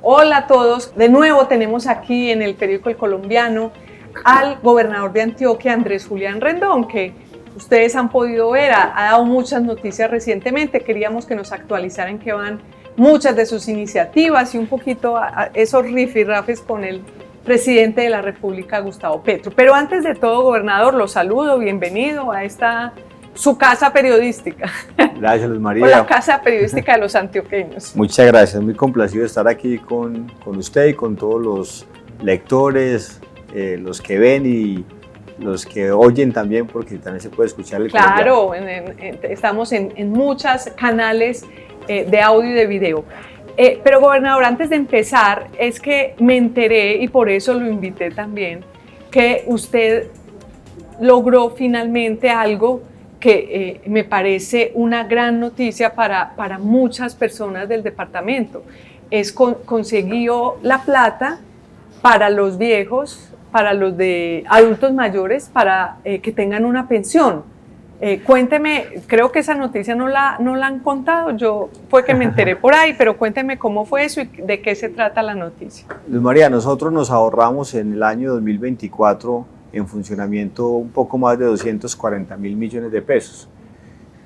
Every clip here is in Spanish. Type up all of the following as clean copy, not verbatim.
Hola a todos, de nuevo tenemos aquí en el periódico El Colombiano al gobernador de Antioquia, Andrés Julián Rendón, que ustedes han podido ver, ha dado muchas noticias recientemente. Queríamos que nos actualizaran que van muchas de sus iniciativas y un poquito a esos rifirrafes con el presidente de la República, Gustavo Petro. Pero antes de todo, gobernador, lo saludo, bienvenido a esta su casa periodística. Gracias, Luz María. O la casa periodística de los antioqueños. Muchas gracias, muy complacido de estar aquí con usted y con todos los lectores, los que ven y los que oyen también, porque también se puede escuchar el Claro, estamos en muchos canales de audio y de video. Pero gobernador, antes de empezar, es que me enteré, y por eso lo invité también, que usted logró finalmente algo que me parece una gran noticia para muchas personas del departamento. Consiguió la plata para los viejos, para los de adultos mayores, para que tengan una pensión. Cuénteme, creo que esa noticia no la han contado, yo fue que me enteré por ahí, pero cuénteme cómo fue eso y de qué se trata la noticia. Luz María, nosotros nos ahorramos en el año 2024 en funcionamiento un poco más de 240.000 millones de pesos.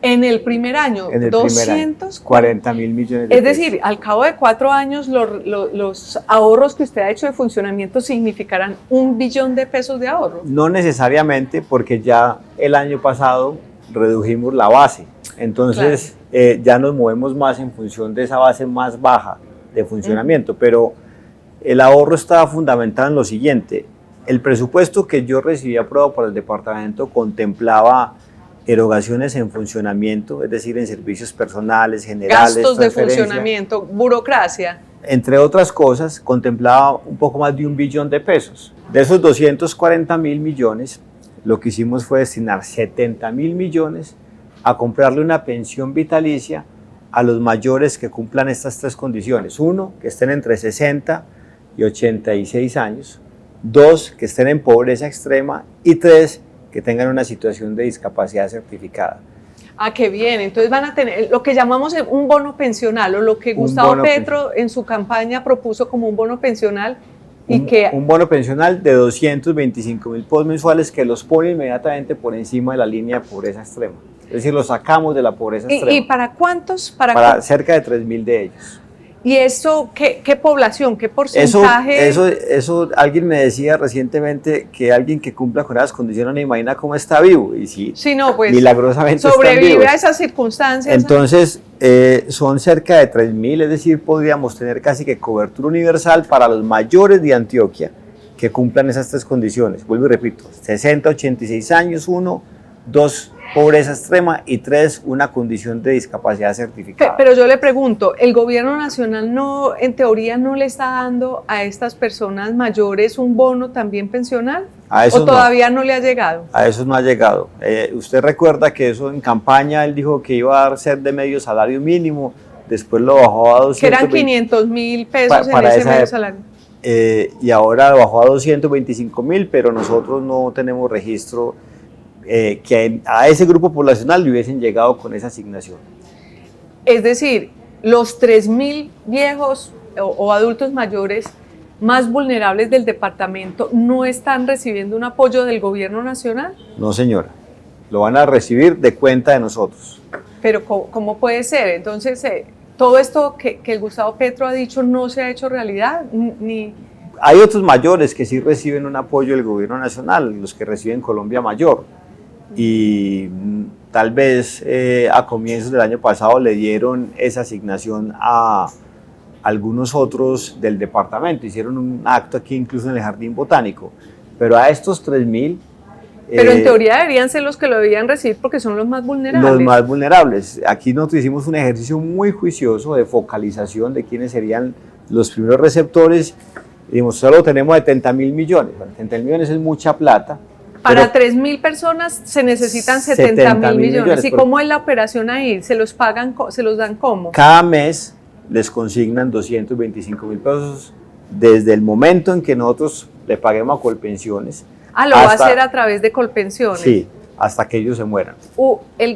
En el primer año, en el 240.000 millones de pesos. Es decir, al cabo de 4 años, los ahorros que usted ha hecho de funcionamiento significarán 1 billón de pesos de ahorro. No necesariamente, porque ya el año pasado redujimos la base. Entonces, claro, ya nos movemos más en función de esa base más baja de funcionamiento. Pero el ahorro está fundamentado en lo siguiente. El presupuesto que yo recibí aprobado por el departamento contemplaba erogaciones en funcionamiento, es decir, en servicios personales, generales, gastos de funcionamiento, burocracia. Entre otras cosas, contemplaba un poco más de 1 billón de pesos. De esos 240.000 millones, lo que hicimos fue destinar 70.000 millones a comprarle una pensión vitalicia a los mayores que cumplan estas 3 condiciones. 1, que estén entre 60 y 86 años. 2, que estén en pobreza extrema, y 3, que tengan una situación de discapacidad certificada. Ah, qué bien. Entonces van a tener lo que llamamos un bono pensional, o lo que Gustavo Petro en su campaña propuso como un bono pensional. Un bono pensional de 225.000 pesos mensuales que los pone inmediatamente por encima de la línea de pobreza extrema. Es decir, los sacamos de la pobreza extrema. ¿Y para cuántos? Para cerca de 3.000 de ellos. ¿Y eso qué población, qué porcentaje? Eso alguien me decía recientemente que alguien que cumpla con esas condiciones no imagina cómo está vivo. Y sí, no, pues, milagrosamente sobrevive a esas circunstancias. Entonces, son cerca de 3.000, es decir, podríamos tener casi que cobertura universal para los mayores de Antioquia que cumplan esas 3 condiciones. Vuelvo y repito, 60, 86 años, 1, 2, pobreza extrema, y 3, una condición de discapacidad certificada. Pero yo le pregunto, ¿el gobierno nacional en teoría no le está dando a estas personas mayores un bono también pensional? ¿O todavía no le ha llegado? A eso no ha llegado. Usted recuerda que eso en campaña él dijo que iba a ser de medio salario mínimo, después lo bajó a 200. Que eran 500.000 pesos en ese medio salario. Y ahora lo bajó a 225.000, pero nosotros no tenemos registro que a ese grupo poblacional le hubiesen llegado con esa asignación. Es decir, los 3.000 viejos o adultos mayores más vulnerables del departamento no están recibiendo un apoyo del gobierno nacional. No, señora, lo van a recibir de cuenta de nosotros. Pero ¿cómo puede ser? Entonces, todo esto que el Gustavo Petro ha dicho no se ha hecho realidad, ni... Hay otros mayores que sí reciben un apoyo del gobierno nacional, los que reciben Colombia Mayor. Y tal vez a comienzos del año pasado le dieron esa asignación a algunos otros del departamento, hicieron un acto aquí incluso en el Jardín Botánico, pero a estos 3.000... Pero en teoría deberían ser los que lo debían recibir porque son los más vulnerables. Los más vulnerables. Aquí nosotros hicimos un ejercicio muy juicioso de focalización de quiénes serían los primeros receptores. Dijimos, solo tenemos 70.000 millones, 70.000 millones es mucha plata. Para 3.000 personas se necesitan 70.000 millones. ¿Y cómo es la operación ahí? ¿Se los pagan, se los dan cómo? Cada mes les consignan 225.000 pesos desde el momento en que nosotros le paguemos a Colpensiones. Lo va a hacer a través de Colpensiones. Sí, hasta que ellos se mueran. El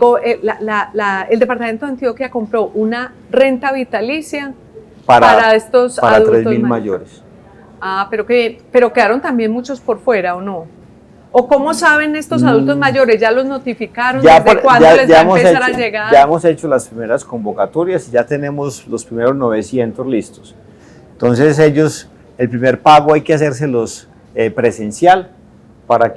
departamento de Antioquia compró una renta vitalicia para estos para adultos 3.000 mayores. mayores. Ah, pero quedaron también muchos por fuera, ¿o no? ¿O cómo saben estos adultos mayores? ¿Ya los notificaron? ¿Desde cuándo les va a empezar a llegar? Ya hemos hecho las primeras convocatorias y ya tenemos los primeros 900 listos. Entonces ellos, el primer pago hay que hacérselos presencial,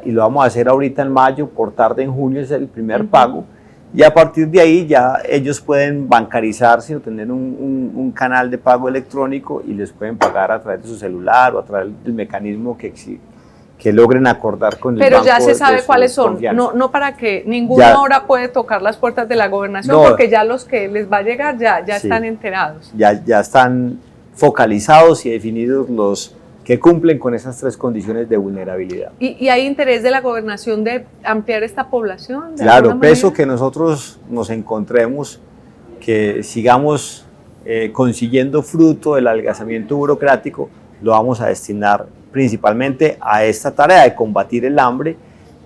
y lo vamos a hacer ahorita en mayo, por tarde en junio es el primer pago, y a partir de ahí ya ellos pueden bancarizarse o tener un canal de pago electrónico y les pueden pagar a través de su celular o a través del mecanismo que logren acordar con el banco. Pero ya se sabe cuáles son, no para que ninguno ahora puede tocar las puertas de la gobernación, porque ya los que les va a llegar ya sí, están enterados. Ya están focalizados y definidos los que cumplen con esas 3 condiciones de vulnerabilidad. ¿Y hay interés de la gobernación de ampliar esta población? Claro, peso que nosotros nos encontremos, que sigamos consiguiendo fruto del adelgazamiento burocrático, lo vamos a destinar principalmente a esta tarea de combatir el hambre,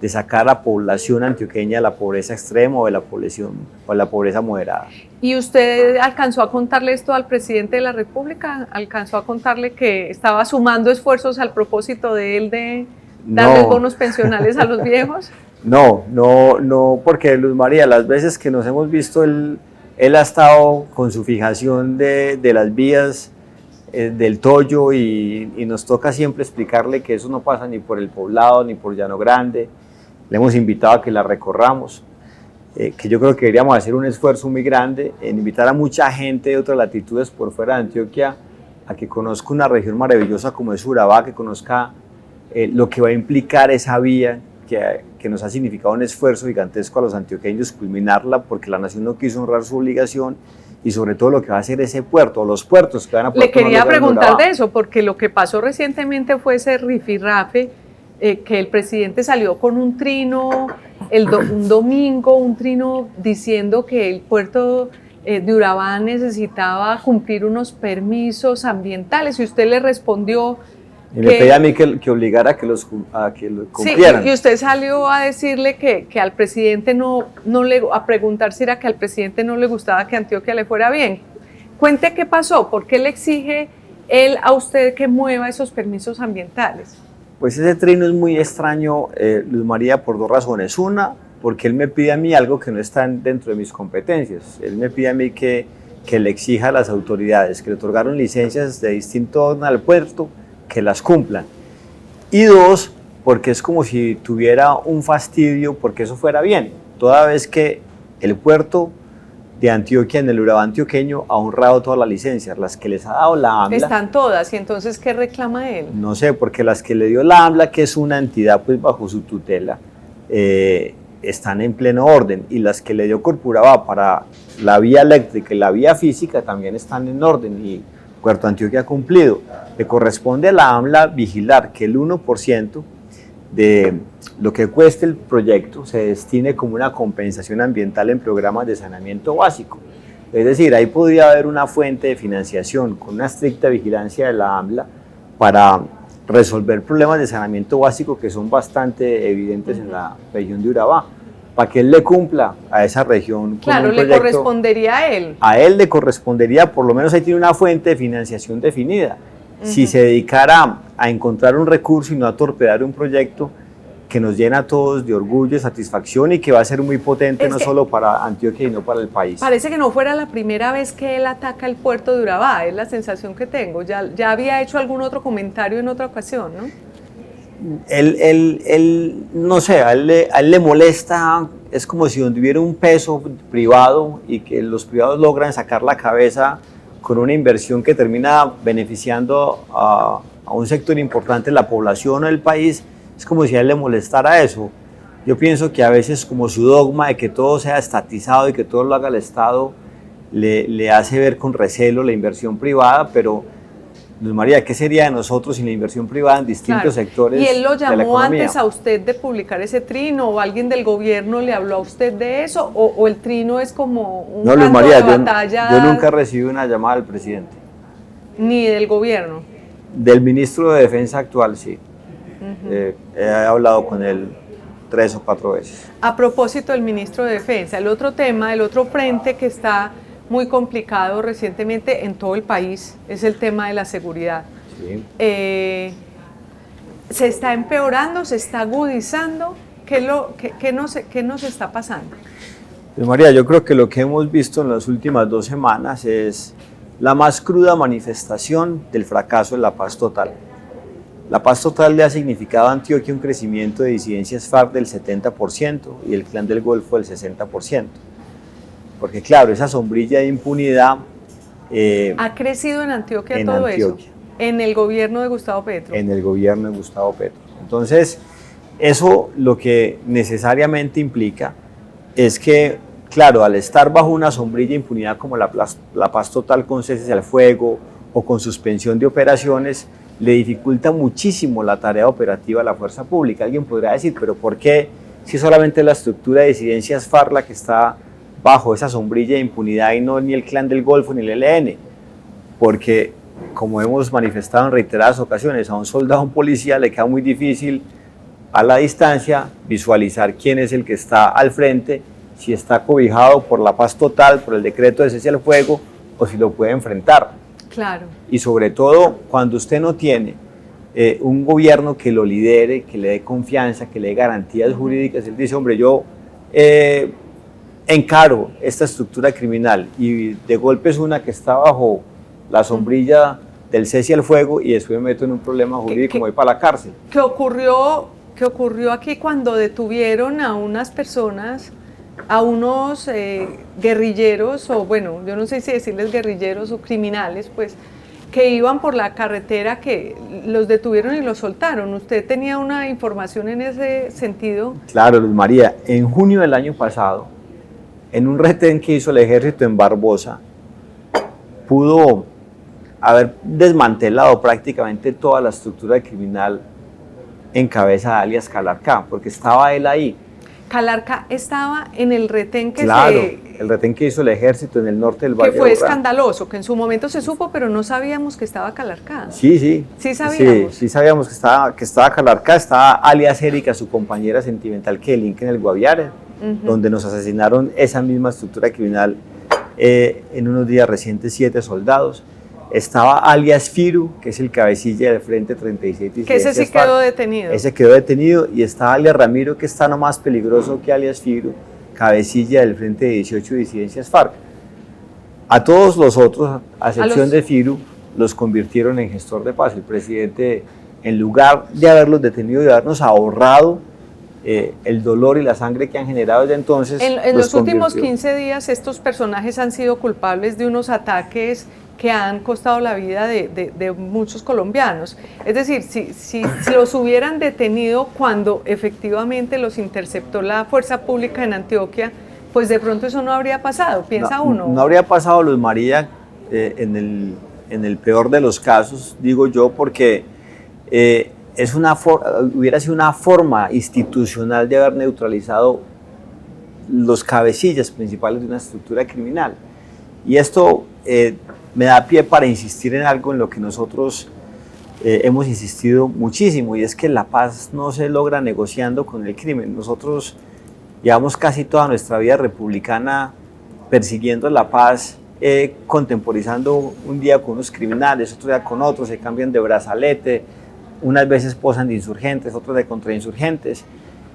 de sacar a la población antioqueña de la pobreza extrema o de la pobreza moderada. ¿Y usted alcanzó a contarle esto al presidente de la República? ¿Alcanzó a contarle que estaba sumando esfuerzos al propósito de él de darles bonos pensionales a los viejos? No, porque Luz María, las veces que nos hemos visto, él ha estado con su fijación de las vías del Toyo y nos toca siempre explicarle que eso no pasa ni por el Poblado ni por Llano Grande. Le hemos invitado a que la recorramos, que yo creo que deberíamos hacer un esfuerzo muy grande en invitar a mucha gente de otras latitudes por fuera de Antioquia a que conozca una región maravillosa como es Urabá, que conozca lo que va a implicar esa vía que nos ha significado un esfuerzo gigantesco a los antioqueños culminarla, porque la nación no quiso honrar su obligación, y sobre todo lo que va a hacer ese puerto, o los puertos que van a poder. Le quería preguntar de eso, porque lo que pasó recientemente fue ese rifirrafe, que el presidente salió con un trino un domingo, un trino diciendo que el puerto de Urabá necesitaba cumplir unos permisos ambientales, y usted le respondió y me pedía a mí que obligara a que lo cumplieran. Sí, y usted salió a decirle que al presidente a preguntar si era que al presidente no le gustaba que Antioquia le fuera bien. Cuente qué pasó, ¿por qué le exige él a usted que mueva esos permisos ambientales? Pues ese trino es muy extraño, Luz María, por 2 razones. Una, porque él me pide a mí algo que no está dentro de mis competencias. Él me pide a mí que le exija a las autoridades que le otorgaron licencias de distinto orden al puerto, que las cumplan. Y 2, porque es como si tuviera un fastidio porque eso fuera bien, toda vez que el puerto de Antioquia, en el Urabá antioqueño, ha honrado todas las licencias, las que les ha dado la AMLA. Están todas, y entonces, ¿qué reclama él? No sé, porque las que le dio la AMLA, que es una entidad pues bajo su tutela, están en pleno orden, y las que le dio Corpurabá para la vía eléctrica y la vía física también están en orden, y Puerto Antioquia ha cumplido. Le corresponde a la AMLA vigilar que el 1% de lo que cueste el proyecto se destine como una compensación ambiental en programas de saneamiento básico. Es decir, ahí podría haber una fuente de financiación con una estricta vigilancia de la AMLA para resolver problemas de saneamiento básico que son bastante evidentes en la región de Urabá, para que él le cumpla a esa región. Claro, le correspondería a él. A él le correspondería, por lo menos ahí tiene una fuente de financiación definida. Si se dedicara a encontrar un recurso y no a torpedar un proyecto que nos llena a todos de orgullo y satisfacción y que va a ser muy potente no solo para Antioquia y no para el país. Parece que no fuera la primera vez que él ataca el puerto de Urabá, es la sensación que tengo. Ya había hecho algún otro comentario en otra ocasión, ¿no? Él no sé, a él le molesta, es como si donde hubiera un peso privado y que los privados logran sacar la cabeza con una inversión que termina beneficiando a un sector importante de la población o del país, es como si a él le molestara eso. Yo pienso que a veces como su dogma de que todo sea estatizado y que todo lo haga el Estado le hace ver con recelo la inversión privada, pero Luz María, ¿qué sería de nosotros sin la inversión privada en distintos sectores de la economía? ¿Y él lo llamó antes a usted de publicar ese trino, o alguien del gobierno le habló a usted de eso, o el trino es como un no, canto Luz María, de batalla? Yo nunca recibí una llamada del presidente. ¿Ni del gobierno? Del ministro de Defensa actual, sí. He hablado con él 3 o 4 veces. A propósito del ministro de Defensa, el otro tema, el otro frente que está muy complicado recientemente en todo el país, es el tema de la seguridad. Sí. ¿Se está empeorando, se está agudizando? ¿Qué nos está pasando? Pues María, yo creo que lo que hemos visto en las últimas 2 semanas es la más cruda manifestación del fracaso de la paz total. La paz total le ha significado a Antioquia un crecimiento de disidencias FARC del 70% y el Clan del Golfo del 60%. Porque claro, esa sombrilla de impunidad... ¿Ha crecido en Antioquia todo Antioquia. Eso? ¿En el gobierno de Gustavo Petro? En el gobierno de Gustavo Petro. Entonces, eso lo que necesariamente implica es que, claro, al estar bajo una sombrilla de impunidad como la paz total con cese al fuego o con suspensión de operaciones, le dificulta muchísimo la tarea operativa a la fuerza pública. Alguien podrá decir, pero ¿por qué si solamente la estructura de disidencias FARC la que está bajo esa sombrilla de impunidad y no ni el Clan del Golfo ni el ELN? Porque, como hemos manifestado en reiteradas ocasiones, a un soldado, a un policía le queda muy difícil a la distancia visualizar quién es el que está al frente, si está cobijado por la paz total, por el decreto de cese al fuego, o si lo puede enfrentar. Claro. Y sobre todo cuando usted no tiene un gobierno que lo lidere, que le dé confianza, que le dé garantías jurídicas, él dice, hombre, yo encaro esta estructura criminal y de golpe es una que está bajo la sombrilla del cese al fuego y después me meto en un problema jurídico y me voy para la cárcel. ¿Qué ocurrió aquí cuando detuvieron a unas personas, a unos guerrilleros, o bueno, yo no sé si decirles guerrilleros o criminales, pues, que iban por la carretera, que los detuvieron y los soltaron? ¿Usted tenía una información en ese sentido? Claro, Luz María, en junio del año pasado, en un retén que hizo el ejército en Barbosa, pudo haber desmantelado prácticamente toda la estructura criminal en cabeza de alias Calarcá, porque estaba él ahí. Calarcá estaba en el retén que el retén que hizo el ejército en el norte del Valle. Que fue escandaloso, que en su momento se supo, pero no sabíamos que estaba Calarcá. Sí. Sí sabíamos. Sí sabíamos que estaba Calarcá, estaba alias Erika, su compañera sentimental que delinque en el Guaviare, donde nos asesinaron esa misma estructura criminal en unos días recientes 7 soldados. Estaba alias Firu, que es el cabecilla del Frente 36. Que ese sí quedó detenido. Ese quedó detenido, y está alias Ramiro, que está no más peligroso que alias Firu, cabecilla del Frente de 18 disidencias FARC. A todos los otros, a excepción de Firu, los convirtieron en gestor de paz. El presidente, en lugar de haberlos detenido y habernos ahorrado el dolor y la sangre que han generado desde entonces, en los últimos 15 días estos personajes han sido culpables de unos ataques que han costado la vida de muchos colombianos. Es decir, si los hubieran detenido cuando efectivamente los interceptó la fuerza pública en Antioquia, pues de pronto eso no habría pasado, piensa uno. No habría pasado, Luz María, en el peor de los casos, digo yo, porque hubiera sido una forma institucional de haber neutralizado los cabecillas principales de una estructura criminal. Y esto me da pie para insistir en algo en lo que nosotros hemos insistido muchísimo, y es que la paz no se logra negociando con el crimen. Nosotros llevamos casi toda nuestra vida republicana persiguiendo la paz, contemporizando un día con unos criminales, otro día con otros, se cambian de brazalete, unas veces posan de insurgentes, otras de contrainsurgentes,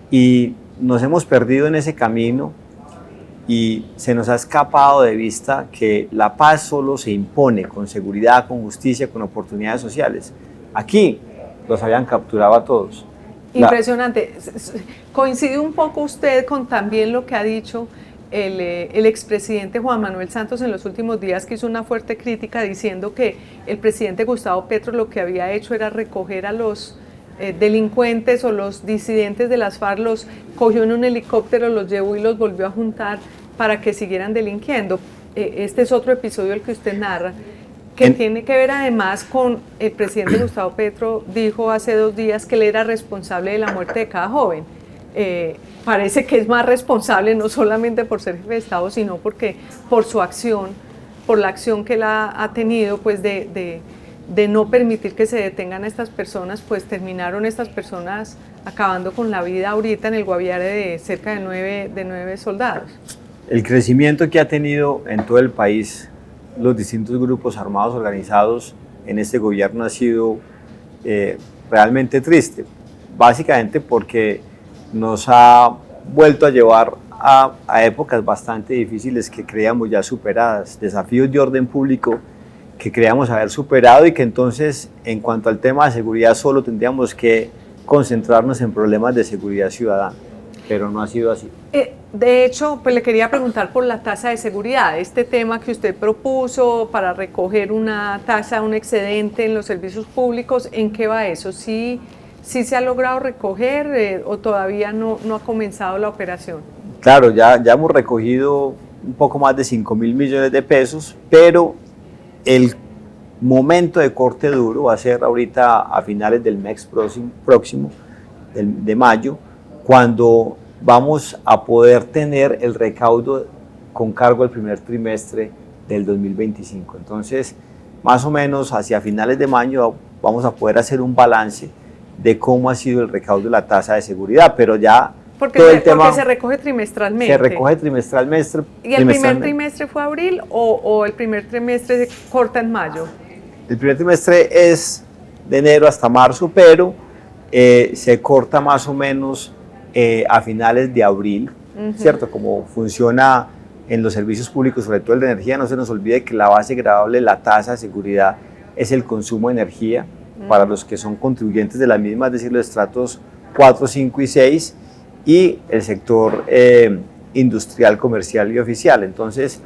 y nos hemos perdido en ese camino. Y se nos ha escapado de vista que la paz solo se impone con seguridad, con justicia, con oportunidades sociales. Aquí los habían capturado a todos. Impresionante. Coincide un poco usted con también lo que ha dicho el expresidente Juan Manuel Santos en los últimos días, que hizo una fuerte crítica diciendo que el presidente Gustavo Petro lo que había hecho era recoger a los delincuentes o los disidentes de las FARC, los cogió en un helicóptero, los llevó y los volvió a juntar para que siguieran delinquiendo. Este es otro episodio el que usted narra, que tiene que ver además con el presidente Gustavo Petro. Dijo hace 2 días que él era responsable de la muerte de cada joven. Parece que es más responsable no solamente por ser jefe de Estado, sino porque por su acción, por la acción que él ha tenido, pues de no permitir que se detengan a estas personas, pues terminaron estas personas acabando con la vida ahorita en el Guaviare de cerca de 9 soldados. El crecimiento que ha tenido en todo el país los distintos grupos armados organizados en este gobierno ha sido realmente triste, básicamente porque nos ha vuelto a llevar a épocas bastante difíciles que creíamos ya superadas, desafíos de orden público que creíamos haber superado y que entonces en cuanto al tema de seguridad solo tendríamos que concentrarnos en problemas de seguridad ciudadana, pero no ha sido así. De hecho, pues le quería preguntar por la tasa de seguridad, este tema que usted propuso para recoger una tasa, un excedente en los servicios públicos, ¿en qué va eso? ¿Sí se ha logrado recoger o todavía no ha comenzado la operación? Claro, ya hemos recogido un poco más de 5.000 millones de pesos, pero el momento de corte duro va a ser ahorita a finales del mes próximo de mayo, cuando vamos a poder tener el recaudo con cargo al primer trimestre del 2025. Entonces, más o menos hacia finales de mayo vamos a poder hacer un balance de cómo ha sido el recaudo de la tasa de seguridad, pero ya porque se recoge trimestralmente. Se recoge trimestralmente. ¿Y el primer trimestre fue abril o el primer trimestre se corta en mayo? El primer trimestre es de enero hasta marzo, pero se corta más o menos a finales de abril, ¿cierto? Como funciona en los servicios públicos, sobre todo el de energía, no se nos olvide que la base gravable, la tasa de seguridad, es el consumo de energía para los que son contribuyentes de la misma, es decir, los estratos 4, 5 y 6, y el sector industrial, comercial y oficial. Entonces,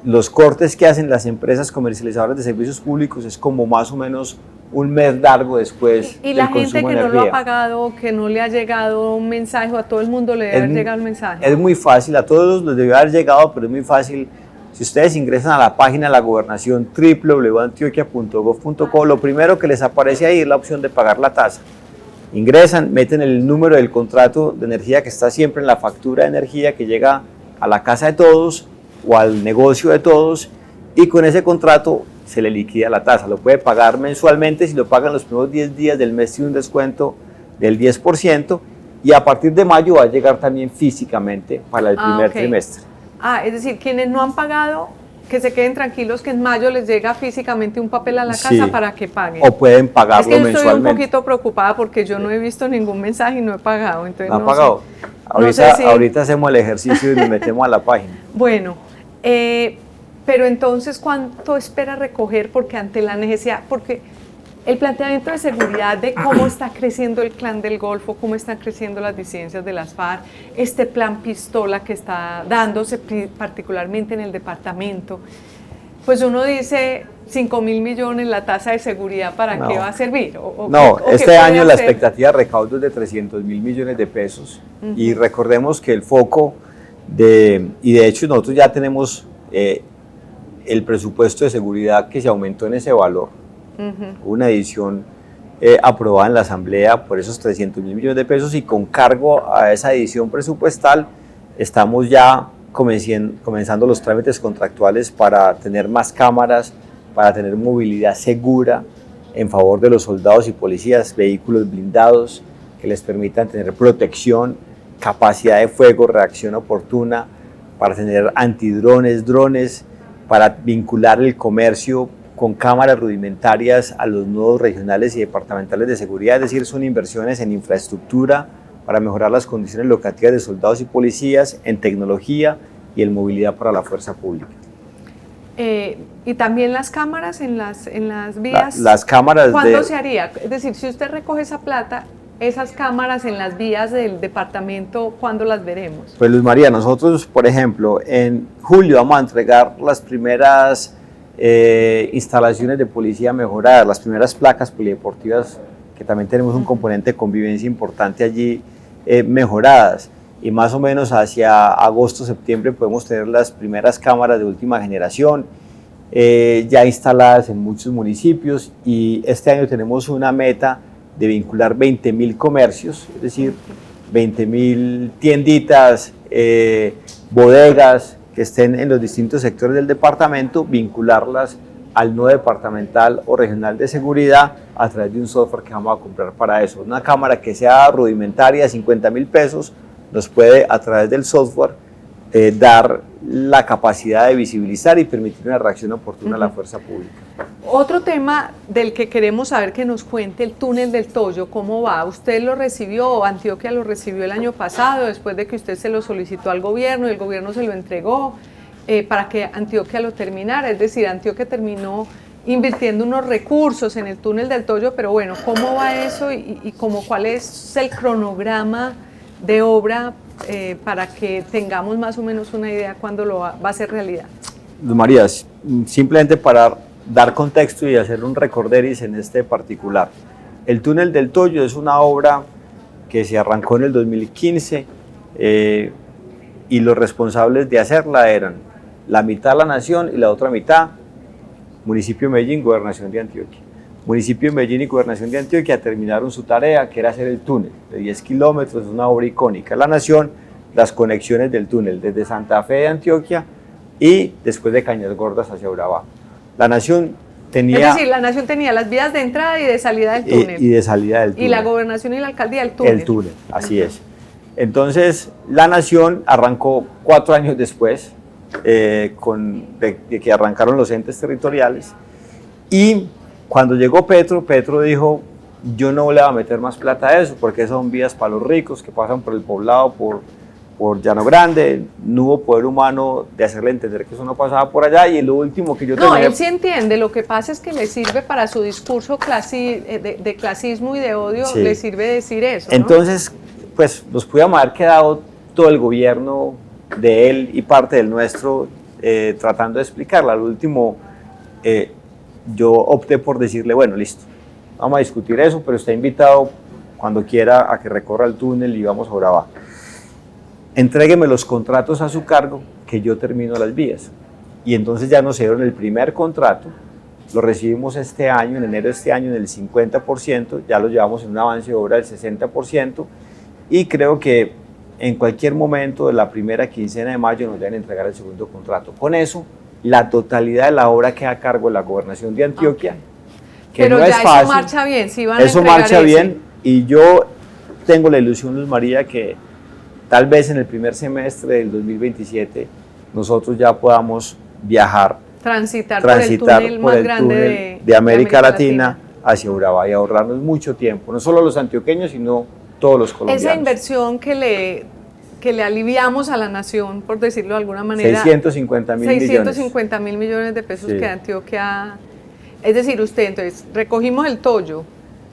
los cortes que hacen las empresas comercializadoras de servicios públicos es como más o menos un mes largo después. Y la gente que no lo ha pagado, que no le ha llegado un mensaje, o a todo el mundo le debe haber llegado el mensaje. Es muy fácil, a todos les debe haber llegado, pero es muy fácil. Si ustedes ingresan a la página de la gobernación www.antioquia.gov.co, lo primero que les aparece ahí es la opción de pagar la tasa. Ingresan, meten el número del contrato de energía que está siempre en la factura de energía que llega a la casa de todos o al negocio de todos, y con ese contrato se le liquida la tasa. Lo puede pagar mensualmente, si lo pagan los primeros 10 días del mes tiene un descuento del 10%, y a partir de mayo va a llegar también físicamente para el primer trimestre. Es decir, quienes no han pagado, que se queden tranquilos que en mayo les llega físicamente un papel a la casa para que paguen. O pueden pagarlo mensualmente. Es que estoy un poquito preocupada porque yo no he visto ningún mensaje y no he pagado. Entonces ¿No ha pagado? Sé. Ahorita hacemos el ejercicio y nos metemos a la página. Bueno, pero entonces, ¿cuánto espera recoger? Porque ante la necesidad, porque el planteamiento de seguridad de cómo está creciendo el Clan del Golfo, cómo están creciendo las disidencias de las FARC, este plan pistola que está dándose particularmente en el departamento, pues uno dice 5.000 millones la tasa de seguridad, ¿para qué va a servir? Este año la expectativa de recaudo es de 300.000 millones de pesos, y recordemos que el foco y de hecho nosotros ya tenemos el presupuesto de seguridad que se aumentó en ese valor. Una edición aprobada en la Asamblea por esos 300.000 millones de pesos, y con cargo a esa edición presupuestal estamos ya comenzando los trámites contractuales para tener más cámaras, para tener movilidad segura en favor de los soldados y policías, vehículos blindados que les permitan tener protección, capacidad de fuego, reacción oportuna, para tener antidrones, drones, para vincular el comercio con cámaras rudimentarias a los nodos regionales y departamentales de seguridad, es decir, son inversiones en infraestructura para mejorar las condiciones locativas de soldados y policías, en tecnología y en movilidad para la fuerza pública. Y también las cámaras en las vías. Las cámaras. ¿Cuándo se haría? Es decir, si usted recoge esa plata, esas cámaras en las vías del departamento, ¿cuándo las veremos? Pues Luz María, nosotros, por ejemplo, en julio vamos a entregar las primeras instalaciones de policía mejoradas, las primeras placas polideportivas, que también tenemos un componente de convivencia importante allí, mejoradas, y más o menos hacia agosto, septiembre podemos tener las primeras cámaras de última generación ya instaladas en muchos municipios, y este año tenemos una meta de vincular 20.000 comercios, es decir, 20.000 tienditas, bodegas, que estén en los distintos sectores del departamento, vincularlas al nodo departamental o regional de seguridad a través de un software que vamos a comprar para eso. Una cámara que sea rudimentaria, 50.000 pesos, nos puede a través del software dar la capacidad de visibilizar y permitir una reacción oportuna a la fuerza pública. Otro tema del que queremos saber que nos cuente el túnel del Toyo, ¿cómo va? ¿Usted lo recibió o Antioquia lo recibió el año pasado después de que usted se lo solicitó al gobierno y el gobierno se lo entregó para que Antioquia lo terminara? Es decir, Antioquia terminó invirtiendo unos recursos en el túnel del Toyo, pero bueno, ¿cómo va eso y cuál es el cronograma de obra para que tengamos más o menos una idea cuándo va a ser realidad? Luz María, simplemente para dar contexto y hacer un recorderis en este particular. El túnel del Toyo es una obra que se arrancó en el 2015 y los responsables de hacerla eran la mitad la Nación y la otra mitad Municipio de Medellín, Gobernación de Antioquia. Municipio de Medellín y Gobernación de Antioquia terminaron su tarea, que era hacer el túnel de 10 kilómetros, una obra icónica. La Nación, las conexiones del túnel desde Santa Fe de Antioquia y después de Cañas Gordas hacia Urabá. La Nación tenía... Es decir, la Nación tenía las vías de entrada y de salida del túnel. Y de salida del túnel. Y la Gobernación y la Alcaldía del túnel. El túnel, así es. Entonces, la Nación arrancó 4 años después, de que arrancaron los entes territoriales, y cuando llegó Petro dijo, yo no le voy a meter más plata a eso, porque son vías para los ricos que pasan por el poblado, por Llano Grande, no hubo poder humano de hacerle entender que eso no pasaba por allá, y lo último que yo No, él sí entiende, lo que pasa es que le sirve para su discurso de clasismo y de odio, sí. Le sirve decir eso, ¿no? Entonces, pues nos pudiéramos haber quedado todo el gobierno de él y parte del nuestro tratando de explicarla. Al último, yo opté por decirle, bueno, listo, vamos a discutir eso, pero está invitado cuando quiera a que recorra el túnel y vamos a Urabá. Entrégueme los contratos a su cargo, que yo termino las vías. Y entonces ya nos dieron el primer contrato, lo recibimos este año, en enero de este año, en el 50%, ya lo llevamos en un avance de obra del 60%, y creo que en cualquier momento de la primera quincena de mayo nos deben entregar el segundo contrato. Con eso, la totalidad de la obra queda a cargo de la Gobernación de Antioquia, que pero no ya es fácil. Eso marcha bien, sí van a eso marcha bien, y yo tengo la ilusión, Luz María, que tal vez en el primer semestre del 2027 nosotros ya podamos viajar, transitar por el túnel más grande de América Latina hacia Urabá y ahorrarnos mucho tiempo, no solo los antioqueños, sino todos los colombianos. Esa inversión que le aliviamos a la Nación, por decirlo de alguna manera, 650.000 millones de pesos, sí. Que Antioquia, es decir, usted, entonces, recogimos el Toyo,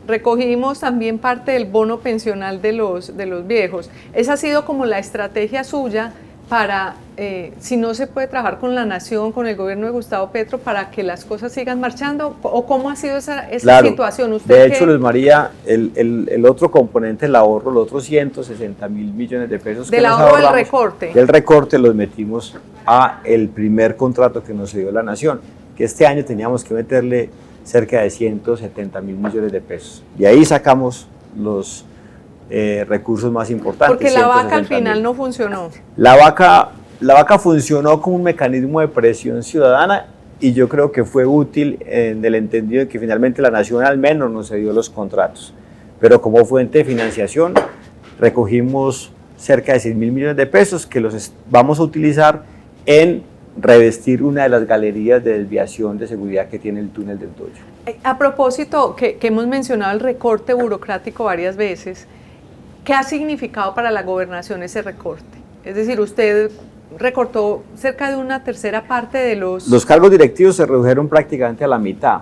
recogimos también parte del bono pensional de los viejos. Esa ha sido como la estrategia suya para, si no se puede trabajar con la Nación, con el gobierno de Gustavo Petro, para que las cosas sigan marchando, o cómo ha sido esa claro, situación. ¿Usted de hecho, Luz María, el otro componente del ahorro, los otros 160.000 millones de pesos del ahorro del recorte. Del recorte los metimos a el primer contrato que nos dio la Nación, que este año teníamos que meterle cerca de 170.000 millones de pesos. Y ahí sacamos los recursos más importantes. Porque la vaca al final no funcionó. La vaca funcionó como un mecanismo de presión ciudadana y yo creo que fue útil en el entendido de que finalmente la Nación al menos nos cedió los contratos. Pero como fuente de financiación recogimos cerca de 6.000 millones de pesos que los vamos a utilizar en revestir una de las galerías de desviación de seguridad que tiene el túnel del Toyo. A propósito, que hemos mencionado el recorte burocrático varias veces, ¿qué ha significado para la gobernación ese recorte? Es decir, usted recortó cerca de una tercera parte de los... Los cargos directivos se redujeron prácticamente a la mitad.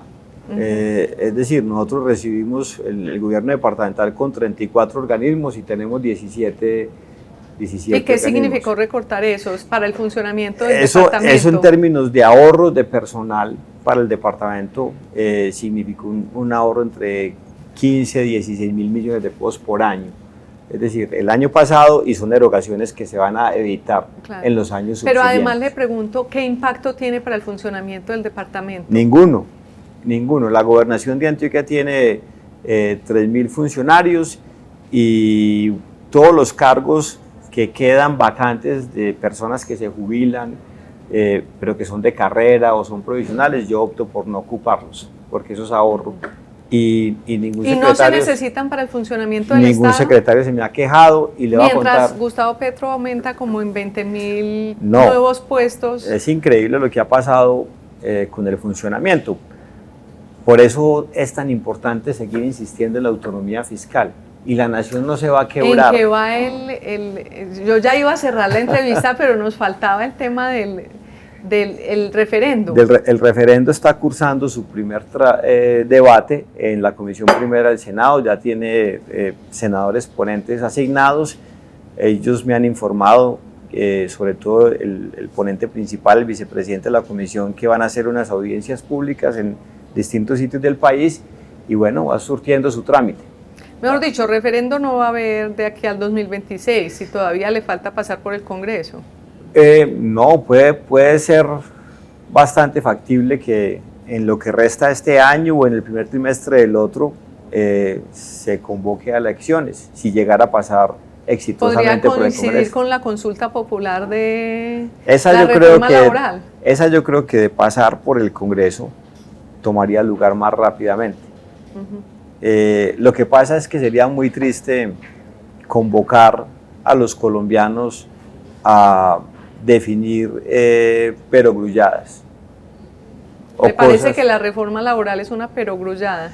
Es decir, nosotros recibimos el gobierno departamental con 34 organismos y tenemos 17 ¿Y qué organismos. Significó recortar eso para el funcionamiento del departamento? Eso en términos de ahorros de personal para el departamento significó un ahorro entre 15 y 16.000 millones de pesos por año. Es decir, el año pasado, y son erogaciones que se van a evitar en los años subsiguientes. Pero además le pregunto, ¿qué impacto tiene para el funcionamiento del departamento? Ninguno. La gobernación de Antioquia tiene 3.000 funcionarios y todos los cargos que quedan vacantes de personas que se jubilan, pero que son de carrera o son provisionales, yo opto por no ocuparlos, porque eso es ahorro y ningún ¿Y no se secretario, necesitan para el funcionamiento del ningún Estado? secretario se me ha quejado y le voy a Mientras contar. Gustavo Petro aumenta como en 20.000 No. nuevos puestos. Es increíble lo que ha pasado con el funcionamiento. Por eso es tan importante seguir insistiendo en la autonomía fiscal. Y la nación no se va a quebrar. ¿En qué va yo ya iba a cerrar la entrevista, pero nos faltaba el tema del referendo? El referendo está cursando su primer debate en la Comisión Primera del Senado. Ya tiene senadores ponentes asignados. Ellos me han informado, sobre todo el ponente principal, el vicepresidente de la comisión, que van a hacer unas audiencias públicas en distintos sitios del país y bueno, va surtiendo su trámite. Mejor dicho, referendo no va a haber de aquí al 2026, si todavía le falta pasar por el Congreso. No, puede ser bastante factible que en lo que resta de este año o en el primer trimestre del otro se convoque a elecciones, si llegara a pasar exitosamente por el Congreso. ¿Podría coincidir con la consulta popular de esa la reforma laboral? Esa yo creo que de pasar por el Congreso tomaría lugar más rápidamente. Lo que pasa es que sería muy triste convocar a los colombianos a definir perogrulladas. ¿Me parece que la reforma laboral es una perogrullada?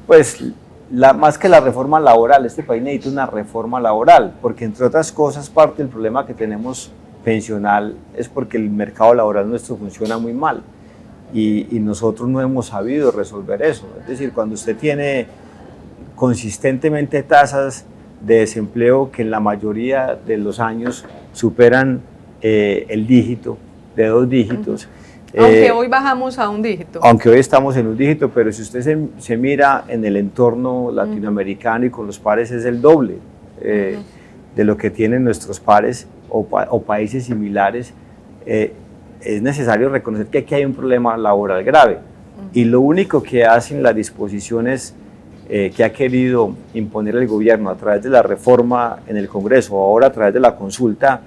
Pues más que la reforma laboral, este país necesita una reforma laboral, porque entre otras cosas parte del problema que tenemos pensional es porque el mercado laboral nuestro funciona muy mal y nosotros no hemos sabido resolver eso. Es decir, cuando usted tiene consistentemente tasas de desempleo que en la mayoría de los años superan el dígito, de 2 dígitos. Aunque hoy bajamos a 1 dígito. Aunque hoy estamos en 1 dígito, pero si usted se mira en el entorno latinoamericano y con los pares es el doble de lo que tienen nuestros pares o países similares. Es necesario reconocer que aquí hay un problema laboral grave y lo único que hacen las disposiciones que ha querido imponer el gobierno a través de la reforma en el Congreso o ahora a través de la consulta,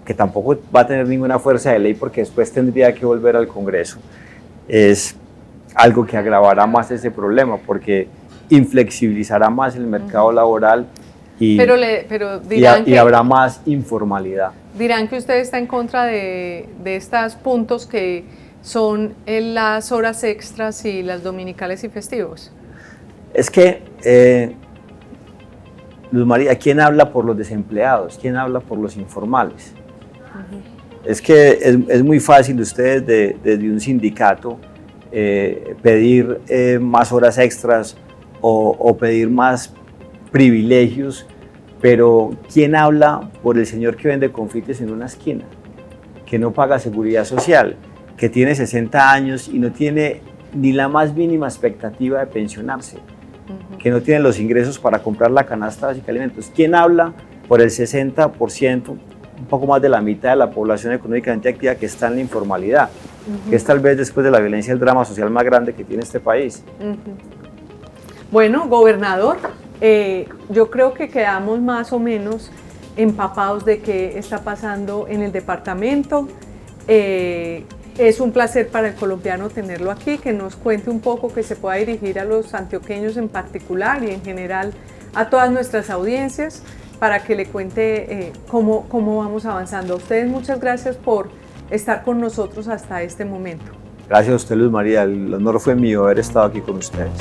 que tampoco va a tener ninguna fuerza de ley porque después tendría que volver al Congreso, es algo que agravará más ese problema porque inflexibilizará más el mercado laboral y habrá más informalidad. Dirán que usted está en contra de estos puntos que son las horas extras y las dominicales y festivos. Es que, Luz María, ¿quién habla por los desempleados? ¿Quién habla por los informales? Es que es muy fácil ustedes desde un sindicato pedir más horas extras o pedir más privilegios, pero ¿quién habla por el señor que vende confites en una esquina? Que no paga seguridad social, que tiene 60 años y no tiene ni la más mínima expectativa de pensionarse, que no tiene los ingresos para comprar la canasta básica de alimentos. ¿Quién habla por el 60%, un poco más de la mitad de la población económicamente activa que está en la informalidad, que es tal vez después de la violencia el drama social más grande que tiene este país? Bueno, gobernador, yo creo que quedamos más o menos empapados de qué está pasando en el departamento. Es un placer para el colombiano tenerlo aquí, que nos cuente un poco, que se pueda dirigir a los antioqueños en particular y en general a todas nuestras audiencias, para que le cuente cómo vamos avanzando. A ustedes muchas gracias por estar con nosotros hasta este momento. Gracias a usted, Luz María, el honor fue mío haber estado aquí con ustedes.